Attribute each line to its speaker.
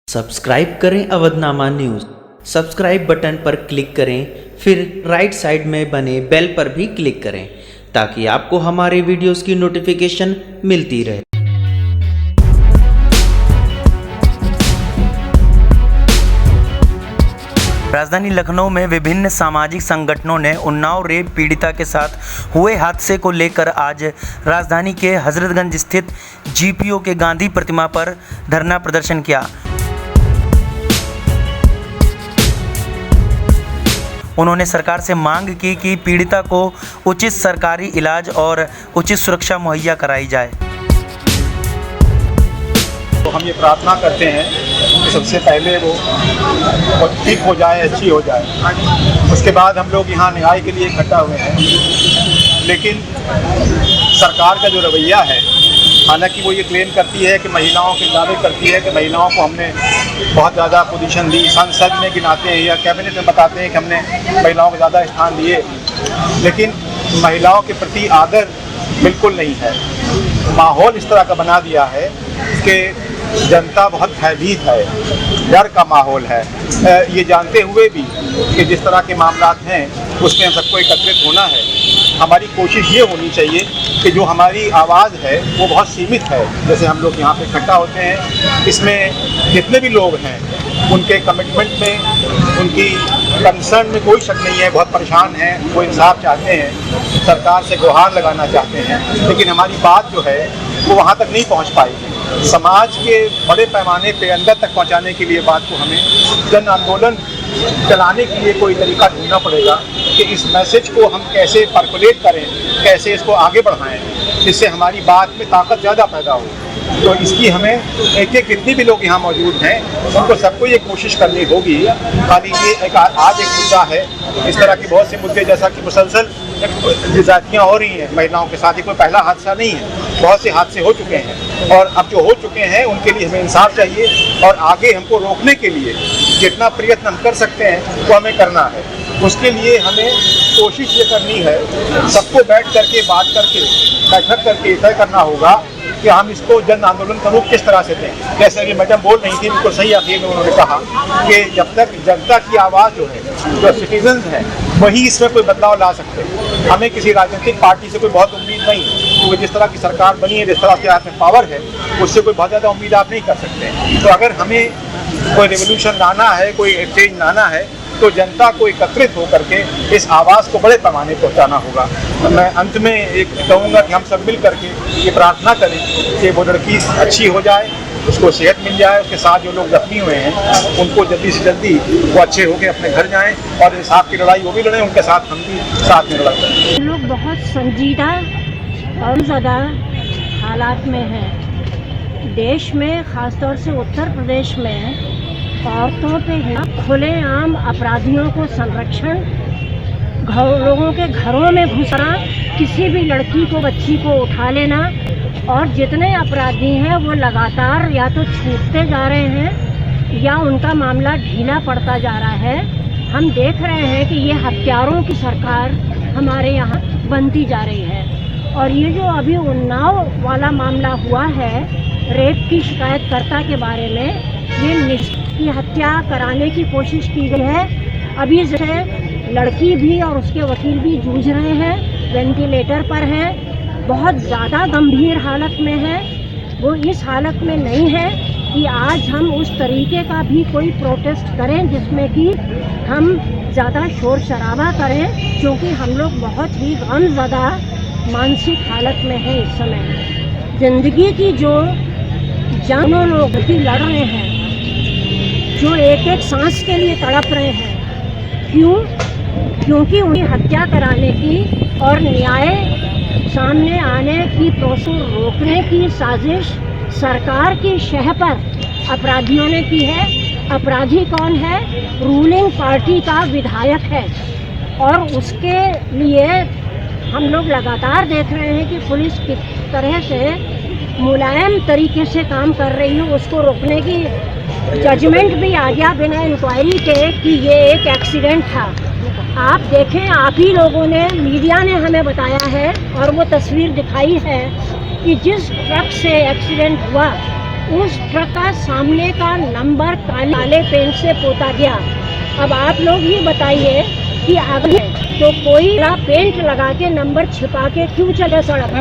Speaker 1: Subscribe करें Avadhnama news. Subscribe button पर click करें, फिर राइट साइड में बने बेल पर भी क्लिक करें ताकि आपको हमारे वीडियोस की नोटिफिकेशन मिलती रहे।
Speaker 2: राजधानी लखनऊ में विभिन्न सामाजिक संगठनों ने उन्नाव रेप पीड़िता के साथ हुए हादसे को लेकर आज राजधानी के हजरतगंज स्थित जीपीओ के गांधी प्रतिमा पर धरना प्रदर्शन किया। उन्होंने सरकार से मांग की कि पीड़िता को उचित सरकारी इलाज और उचित सुरक्षा मुहैया कराई जाए।
Speaker 3: तो हम ये प्रार्थना करते हैं कि सबसे पहले वो ठीक हो जाए, अच्छी हो जाए। उसके बाद हम लोग यहाँ न्याय के लिए इकट्ठा हुए हैं। लेकिन सरकार का जो रवैया है, हालांकि वो ये क्लेम करती है कि महिलाओं के दावे करती है कि महिलाओं को हमने बहुत ज़्यादा पोजीशन दी, संसद में गिनाते हैं या कैबिनेट में बताते हैं कि हमने महिलाओं को ज़्यादा स्थान दिए, लेकिन महिलाओं के प्रति आदर बिल्कुल नहीं है। माहौल इस तरह का बना दिया है कि जनता बहुत भयभीत है, डर का माहौल है। ये जानते हुए भी कि जिस तरह के मामलात हैं उसमें हम सबको एकत्रित होना है। हमारी कोशिश ये होनी चाहिए कि जो हमारी आवाज़ है वो बहुत सीमित है। जैसे हम लोग यहाँ पे इकट्ठा होते हैं, इसमें जितने भी लोग हैं उनके कमिटमेंट में, उनकी कंसर्न में कोई शक नहीं है। बहुत परेशान हैं, वो इंसाफ चाहते हैं, सरकार से गुहार लगाना चाहते हैं, लेकिन हमारी बात जो है वो वहाँ तक नहीं पहुँच पाएगी। समाज के बड़े पैमाने पे अंदर तक पहुँचाने के लिए बात को हमें जन आंदोलन चलाने के लिए कोई तरीका ढूंढना पड़ेगा कि इस मैसेज को हम कैसे पर्कुलेट करें, कैसे इसको आगे बढ़ाएं, जिससे हमारी बात में ताकत ज़्यादा पैदा हो। तो इसकी हमें एक जितने भी लोग यहाँ मौजूद हैं उनको सबको ये कोशिश करनी होगी। खाली ये आज एक मुद्दा है, इस तरह के बहुत से मुद्दे जैसा कि मुसलसल जातियाँ हो रही हैं महिलाओं के साथ, ये कोई पहला हादसा नहीं है, बहुत से हादसे हो चुके हैं और अब जो हो चुके हैं उनके लिए हमें इंसाफ चाहिए और आगे हमको रोकने के लिए जितना प्रयत्न हम कर सकते हैं वो हमें करना है। उसके लिए हमें कोशिश ये करनी है, सबको बैठ करके बात करके बैठक करके तय करना होगा कि हम इसको जन आंदोलन का रूप किस तरह से दें। जैसे कि मैडम बोल रही थी, बिल्कुल सही आखिर में उन्होंने कहा कि जब तक जनता की आवाज़ जो है, जो सिटीजन्स हैं, वही इसमें कोई बदलाव ला सकते हैं। हमें किसी राजनीतिक पार्टी से कोई बहुत उम्मीद नहीं है, क्योंकि जिस तरह की सरकार बनी है, जिस तरह के हाथ में पावर है, उससे कोई बहुत ज़्यादा उम्मीद आप नहीं कर सकते। तो अगर हमें कोई रेवोल्यूशन लाना है, कोई चेंज लाना है, तो जनता को एकत्रित होकर के इस आवाज़ को बड़े पैमाने पर पहुँचाना होगा। तो मैं अंत में एक कहूँगा कि हम सब मिल करके ये प्रार्थना करें कि वो लड़की अच्छी हो जाए, उसको सेहत मिल जाए, उसके साथ जो लोग जख्मी हुए हैं उनको जल्दी से जल्दी वो अच्छे होकर अपने घर जाएं और इंसाफ की लड़ाई वो भी लड़ें, उनके साथ हम भी साथ में लड़ाई करें।
Speaker 4: हम लोग बहुत संजीदा और ज़्यादा हालात में हैं। देश में, ख़ासतौर से उत्तर प्रदेश में औरतों पे खुलेआम अपराधियों को संरक्षण, लोगों के घरों में घुसना, किसी भी लड़की को, बच्ची को उठा लेना, और जितने अपराधी हैं वो लगातार या तो छूटते जा रहे हैं या उनका मामला ढीला पड़ता जा रहा है। हम देख रहे हैं कि ये हत्यारों की सरकार हमारे यहाँ बनती जा रही है। और ये जो अभी उन्नाव वाला मामला हुआ है, रेप की शिकायतकर्ता के बारे में, ये की हत्या कराने की कोशिश की गई है। अभी जैसे लड़की भी और उसके वकील भी जूझ रहे हैं, वेंटिलेटर पर हैं, बहुत ज़्यादा गंभीर हालत में है। वो इस हालत में नहीं है कि आज हम उस तरीके का भी कोई प्रोटेस्ट करें जिसमें कि हम ज़्यादा शोर शराबा करें, क्योंकि हम लोग बहुत ही गमज़दा मानसिक हालत में हैं इस समय। ज़िंदगी की जो जंगों लोग लड़ रहे हैं, जो एक एक सांस के लिए तड़प रहे हैं, क्यों? क्योंकि उन्हें हत्या कराने की और न्याय सामने आने की प्रोसेस रोकने की साजिश सरकार की शह पर अपराधियों ने की है। अपराधी कौन है? रूलिंग पार्टी का विधायक है। और उसके लिए हम लोग लगातार देख रहे हैं कि पुलिस किस तरह से मुलायम तरीके से काम कर रही है। उसको रोकने की जजमेंट भी आ गया बिना इंक्वायरी के कि ये एक एक्सीडेंट था। आप देखें, आप ही लोगों ने, मीडिया ने हमें बताया है और वो तस्वीर दिखाई है कि जिस ट्रक से एक्सीडेंट हुआ उस ट्रक का सामने का नंबर काले पेंट से पोता गया। अब आप लोग ये बताइए कि अगर तो कोई पेंट लगा के नंबर छिपा के क्यों चले सड़क?